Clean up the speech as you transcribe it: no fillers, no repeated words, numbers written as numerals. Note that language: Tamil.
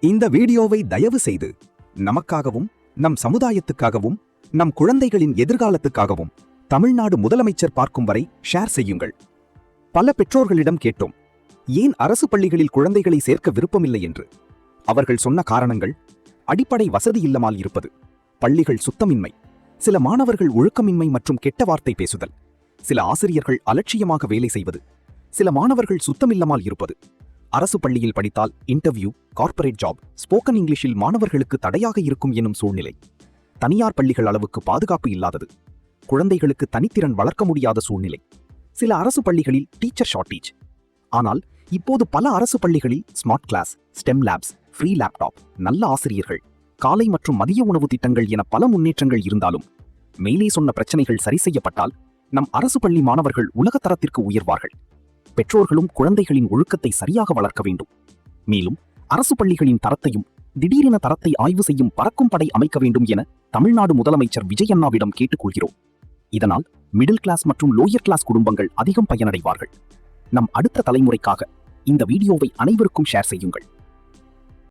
இந்த வீடியோவை தயவு செய்து நமக்காகவும் நம் சமுதாயத்துக்காகவும் நம் குழந்தைகளின் எதிர்காலத்துக்காகவும் தமிழ்நாடு முதலமைச்சர் பார்க்கும் வரை ஷேர் செய்யுங்கள். பல பெற்றோர்களிடம் கேட்டோம், ஏன் அரசு பள்ளிகளில் குழந்தைகளை சேர்க்க விருப்பமில்லை என்று. அவர்கள் சொன்ன காரணங்கள்: அடிப்படை வசதி இல்லாமல் இருப்பது, பள்ளிகள் சுத்தமின்மை, சில மாணவர்கள் ஒழுக்கமின்மை மற்றும் கெட்ட வார்த்தை பேசுதல், சில ஆசிரியர்கள் அலட்சியமாக வேலை செய்வது, சில மாணவர்கள் சுத்தமில்லாமல் இருப்பது, அரசு பள்ளியில் படித்தால் இன்டர்வியூ, கார்ப்பரேட் ஜாப், ஸ்போக்கன் இங்கிலீஷில் மாணவர்களுக்கு தடையாக இருக்கும் எனும் சூழ்நிலை, தனியார் பள்ளிகள் அளவுக்கு பாதுகாப்பு இல்லாதது, குழந்தைகளுக்கு தனித்திறன் வளர்க்க முடியாத சூழ்நிலை, சில அரசு பள்ளிகளில் டீச்சர் ஷார்ட்டேஜ். ஆனால் இப்போது பல அரசு பள்ளிகளில் smart class, STEM labs, free laptop, நல்ல ஆசிரியர்கள், காலை மற்றும் மதிய உணவு திட்டங்கள் என பல முன்னேற்றங்கள் இருந்தாலும் மேலே சொன்ன பிரச்சனைகள் சரி செய்யப்பட்டால் நம் அரசு பள்ளி மாணவர்கள் உலகத்தரத்திற்கு உயர்வார்கள். பெற்றோர்களும் குழந்தைகளின் ஒழுக்கத்தை சரியாக வளர்க்க வேண்டும். மேலும் அரசு பள்ளிகளின் தரத்தையும் திடீரென தரத்தை ஆய்வு செய்யும் பறக்கும் படை அமைக்க வேண்டும் என தமிழ்நாடு முதலமைச்சர் விஜய் அண்ணாவிடம் கேட்டுக்கொள்கிறோம். இதனால் மிடில் கிளாஸ் மற்றும் லோயர் கிளாஸ் குடும்பங்கள் அதிகம் பயனடைவார்கள். நம் அடுத்த தலைமுறைக்காக இந்த வீடியோவை அனைவருக்கும் ஷேர் செய்யுங்கள்.